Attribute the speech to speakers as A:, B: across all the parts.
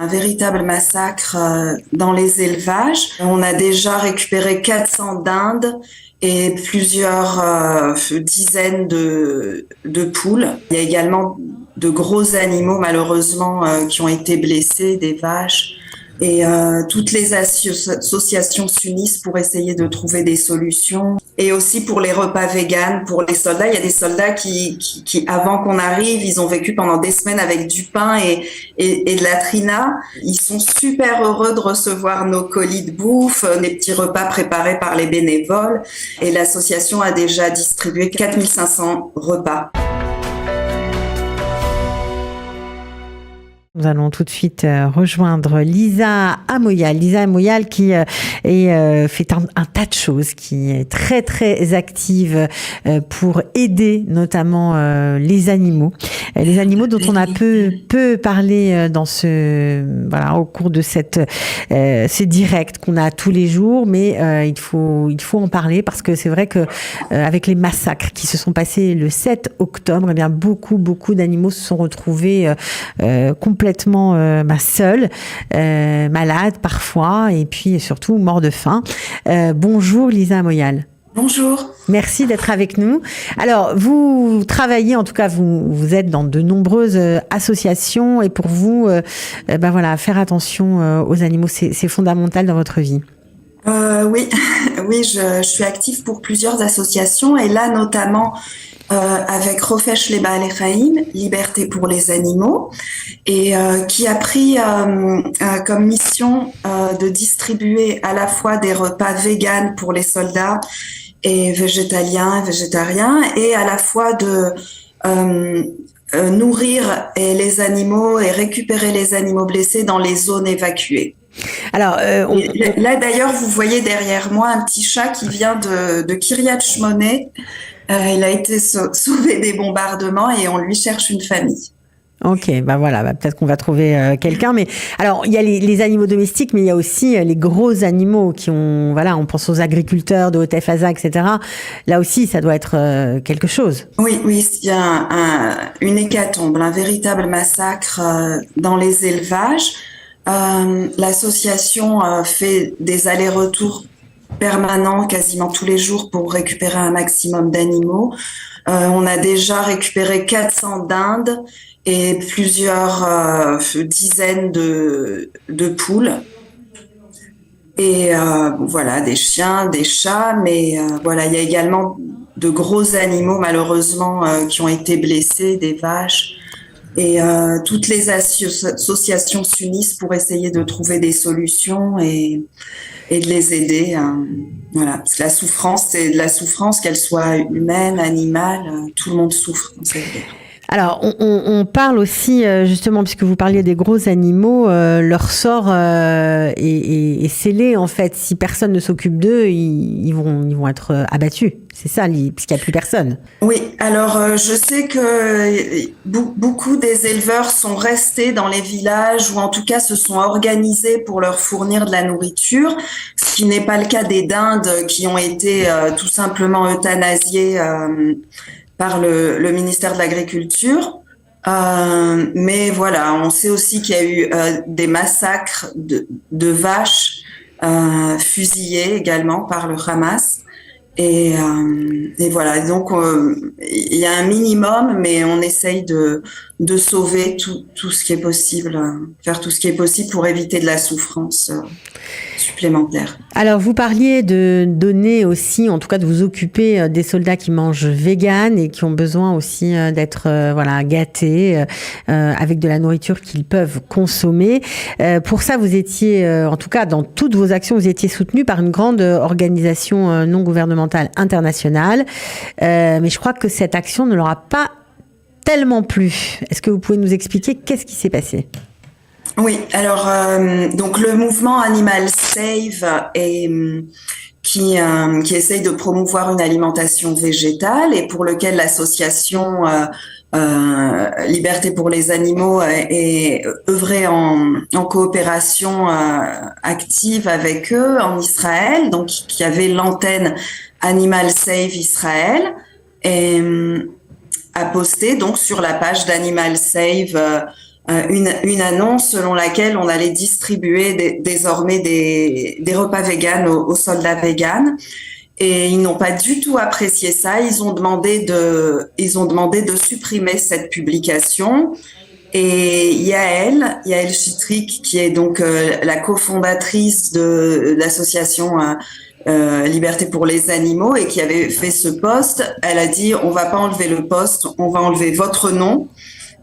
A: Un véritable massacre dans les élevages. On a déjà récupéré 400 dindes et plusieurs dizaines de poules. Il y a également de gros animaux malheureusement qui ont été blessés, des vaches. Et toutes les associations s'unissent pour essayer de trouver des solutions. Et aussi pour les repas véganes, pour les soldats. Il y a des soldats qui avant qu'on arrive, ils ont vécu pendant des semaines avec du pain et de la trina. Ils sont super heureux de recevoir nos colis de bouffe, des petits repas préparés par les bénévoles. Et l'association a déjà distribué 4500 repas.
B: Nous allons tout de suite rejoindre Lisa Amoyal. Lisa Amoyal qui fait un tas de choses, qui est très très active pour aider notamment les animaux dont on a peu parlé dans au cours de ces directs qu'on a tous les jours, mais il faut en parler parce que c'est vrai que avec les massacres qui se sont passés le 7 octobre, eh bien beaucoup d'animaux se sont retrouvés complètement seuls, malades parfois, et puis surtout morts de faim. Bonjour Lisa Amoyal.
A: Bonjour.
B: Merci d'être avec nous. Alors, vous travaillez, en tout cas, vous êtes dans de nombreuses associations, et pour vous, faire attention aux animaux, c'est fondamental dans votre vie.
A: Oui, oui, je suis active pour plusieurs associations, et là notamment avec Rofesh les Baal Chaim, Liberté pour les animaux, et qui a pris comme mission de distribuer à la fois des repas véganes pour les soldats et végétariens, et à la fois de nourrir les animaux et récupérer les animaux blessés dans les zones évacuées.
B: Alors,
A: là d'ailleurs, vous voyez derrière moi un petit chat qui vient de Kiryat Shmona. Il a été sauvé des bombardements et on lui cherche une famille.
B: Ok, peut-être qu'on va trouver quelqu'un. Mais alors, il y a les animaux domestiques, mais il y a aussi les gros animaux qui ont, on pense aux agriculteurs de Haute-Haza, etc. Là aussi, ça doit être quelque chose.
A: Oui, il y a une hécatombe, un véritable massacre dans les élevages. L'association fait des allers-retours permanents quasiment tous les jours pour récupérer un maximum d'animaux. On a déjà récupéré 400 dindes et plusieurs dizaines de poules. Et des chiens, des chats, mais il y a également de gros animaux malheureusement qui ont été blessés, des vaches. Et toutes les associations s'unissent pour essayer de trouver des solutions et de les aider. Parce que la souffrance, c'est de la souffrance, qu'elle soit humaine, animale, tout le monde souffre dans cette guerre.
B: Alors, on parle aussi, justement, puisque vous parliez des gros animaux, leur sort est scellé, en fait. Si personne ne s'occupe d'eux, ils vont être abattus. C'est ça, puisqu'il n'y a plus personne.
A: Oui, alors je sais que beaucoup des éleveurs sont restés dans les villages ou en tout cas se sont organisés pour leur fournir de la nourriture, ce qui n'est pas le cas des dindes qui ont été tout simplement euthanasiées par le ministère de l'Agriculture. Mais on sait aussi qu'il y a eu des massacres de vaches fusillées également par le Hamas. Et donc il y a un minimum, mais on essaye de sauver tout ce qui est possible, faire tout ce qui est possible pour éviter de la souffrance supplémentaire.
B: Alors, vous parliez de donner aussi, en tout cas de vous occuper des soldats qui mangent vegan et qui ont besoin aussi d'être gâtés avec de la nourriture qu'ils peuvent consommer. Pour ça, vous étiez, en tout cas dans toutes vos actions, vous étiez soutenu par une grande organisation non gouvernementale internationale. Mais je crois que cette action ne leur a pas tellement plu. Est-ce que vous pouvez nous expliquer qu'est-ce qui s'est passé ?
A: Oui, alors donc le mouvement Animal Save qui essaye de promouvoir une alimentation végétale et pour lequel l'association Liberté pour les animaux est œuvrée en coopération active avec eux en Israël, donc qui avait l'antenne Animal Save Israël et a posté donc sur la page d'Animal Save une annonce selon laquelle on allait distribuer désormais des repas véganes aux soldats véganes. Et ils n'ont pas du tout apprécié ça. Ils ont demandé de supprimer cette publication. Et Yael Chitrik, qui est donc la cofondatrice de l'association Liberté pour les animaux et qui avait fait ce post, elle a dit on va pas enlever le post, on va enlever votre nom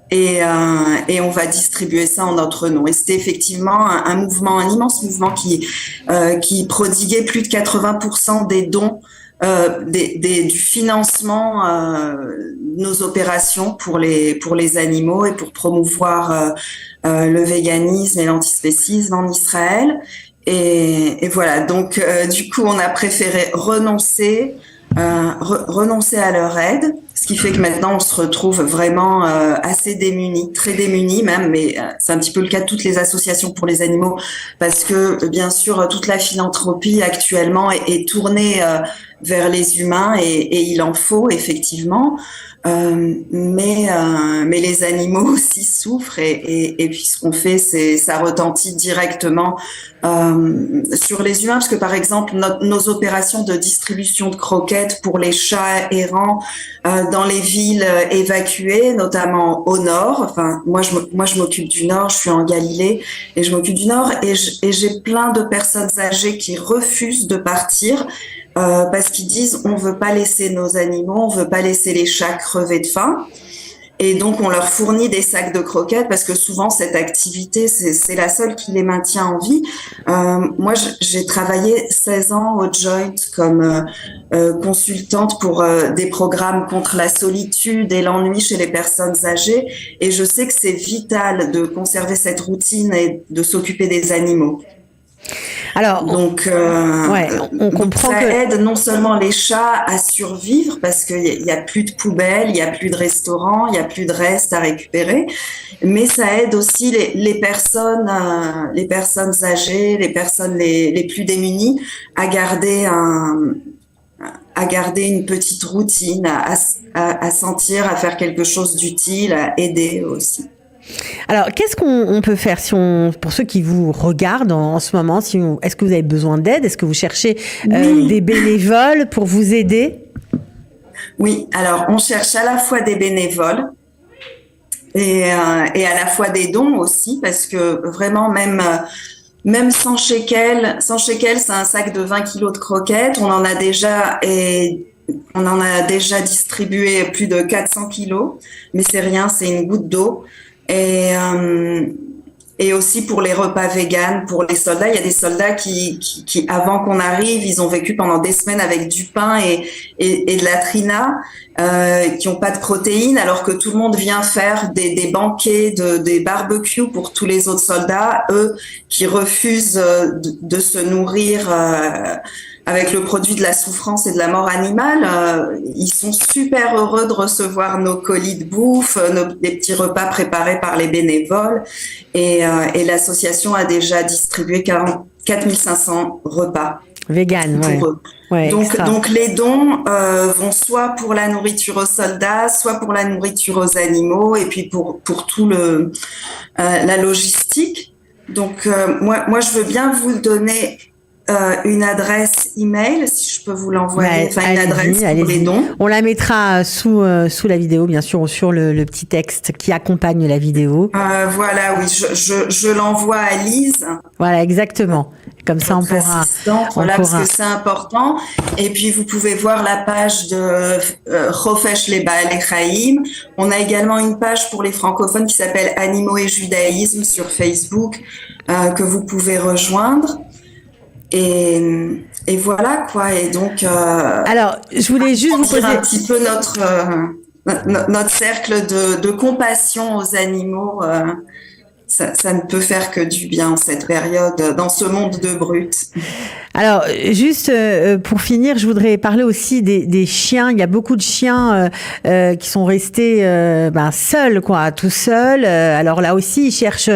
A: et on va distribuer ça en notre nom. Et c'était effectivement un mouvement, un immense mouvement qui prodiguait plus de 80% des dons du financement de nos opérations pour les animaux et pour promouvoir le véganisme et l'antispécisme en Israël. Et voilà, donc du coup, on a préféré renoncer à leur aide, ce qui fait que maintenant on se retrouve vraiment assez démunis, très démunis même, mais c'est un petit peu le cas de toutes les associations pour les animaux, parce que bien sûr toute la philanthropie actuellement est tournée vers les humains et il en faut effectivement, mais les animaux aussi souffrent et puis ce qu'on fait, ça retentit directement sur les humains, parce que par exemple nos opérations de distribution de croquettes pour les chats errants dans les villes évacuées, notamment au nord. Enfin, moi je m'occupe du nord, je suis en Galilée et je m'occupe du nord et j'ai plein de personnes âgées qui refusent de partir. Parce qu'ils disent on veut pas laisser nos animaux, on veut pas laisser les chats crever de faim. Et donc on leur fournit des sacs de croquettes parce que souvent cette activité c'est la seule qui les maintient en vie. Moi j'ai travaillé 16 ans au Joint comme consultante pour des programmes contre la solitude et l'ennui chez les personnes âgées et je sais que c'est vital de conserver cette routine et de s'occuper des animaux.
B: Alors,
A: Donc,
B: on comprend
A: ça
B: que
A: aide non seulement les chats à survivre parce qu'il y a plus de poubelles, il y a plus de restaurants, il y a plus de restes à récupérer, mais ça aide aussi les personnes âgées, les personnes les plus démunies à garder une petite routine, à sentir, à faire quelque chose d'utile, à aider aussi.
B: Alors, qu'est-ce qu'on peut faire pour ceux qui vous regardent en ce moment, est-ce que vous avez besoin d'aide? Est-ce que vous cherchez des bénévoles pour vous aider?
A: Oui, alors on cherche à la fois des bénévoles et à la fois des dons aussi, parce que vraiment même sans shekel, c'est un sac de 20 kilos de croquettes, on en a déjà distribué plus de 400 kilos, mais c'est rien, c'est une goutte d'eau. Et aussi pour les repas véganes, pour les soldats, il y a des soldats qui avant qu'on arrive, ils ont vécu pendant des semaines avec du pain et de la trina, qui ont pas de protéines, alors que tout le monde vient faire des banquets, des barbecues pour tous les autres soldats, eux qui refusent de se nourrir avec le produit de la souffrance et de la mort animale. Ils sont super heureux de recevoir nos colis de bouffe, des petits repas préparés par les bénévoles. Et l'association a déjà distribué 4500 repas.
B: Vegan,
A: pour eux.
B: Ouais,
A: donc les dons vont soit pour la nourriture aux soldats, soit pour la nourriture aux animaux, et puis pour tout la logistique. Donc moi je veux bien vous donner une adresse email, si je peux vous l'envoyer, une adresse pour les dons.
B: On la mettra sous la vidéo, bien sûr, sur le petit texte qui accompagne la vidéo.
A: Voilà, oui, je l'envoie à Lise.
B: Voilà, exactement. Comme ça, on pourra.
A: Parce que c'est important. Et puis, vous pouvez voir la page de Chofesh les Baalei Chaim. On a également une page pour les francophones qui s'appelle Animaux et Judaïsme sur Facebook, que vous pouvez rejoindre. Et voilà quoi. Et donc,
B: alors, je voulais juste vous poser
A: un petit peu notre cercle de compassion aux animaux. Ça ne peut faire que du bien en cette période, dans ce monde de brutes.
B: Alors, juste pour finir, je voudrais parler aussi des chiens. Il y a beaucoup de chiens qui sont restés seuls, tout seuls. Alors là aussi, ils cherchent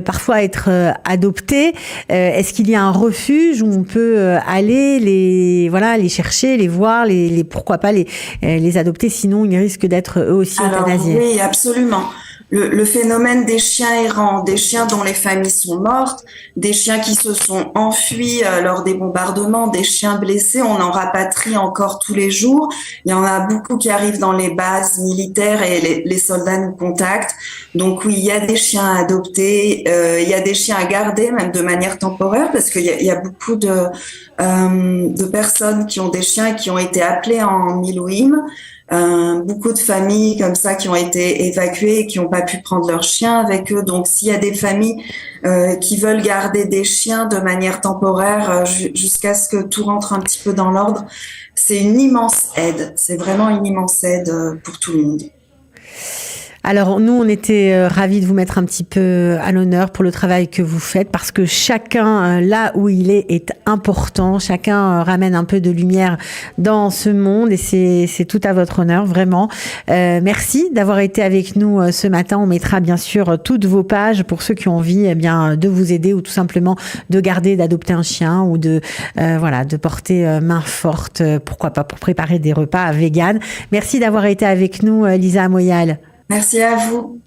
B: parfois à être adoptés. Est-ce qu'il y a un refuge où on peut aller les chercher, les voir, pourquoi pas les adopter, sinon ils risquent d'être eux aussi euthanasiés?
A: Oui, absolument. le phénomène des chiens errants, des chiens dont les familles sont mortes, des chiens qui se sont enfuis lors des bombardements, des chiens blessés. On en rapatrie encore tous les jours. Il y en a beaucoup qui arrivent dans les bases militaires et les soldats nous contactent. Donc oui, il y a des chiens à adopter, il y a des chiens à garder, même de manière temporaire, parce qu'il y a beaucoup de personnes qui ont des chiens qui ont été appelés en Milouim. Beaucoup de familles comme ça qui ont été évacuées et qui n'ont pas pu prendre leurs chiens avec eux. Donc, s'il y a des familles qui veulent garder des chiens de manière temporaire jusqu'à ce que tout rentre un petit peu dans l'ordre, c'est une immense aide. C'est vraiment une immense aide pour tout le monde.
B: Alors nous, on était ravis de vous mettre un petit peu à l'honneur pour le travail que vous faites, parce que chacun, là où il est important. Chacun ramène un peu de lumière dans ce monde, et c'est tout à votre honneur, vraiment. Merci d'avoir été avec nous ce matin. On mettra bien sûr toutes vos pages pour ceux qui ont envie, eh bien, de vous aider, ou tout simplement de garder, d'adopter un chien, ou de porter main forte, pourquoi pas, pour préparer des repas véganes. Merci d'avoir été avec nous, Lisa Amoyal.
A: Merci à vous.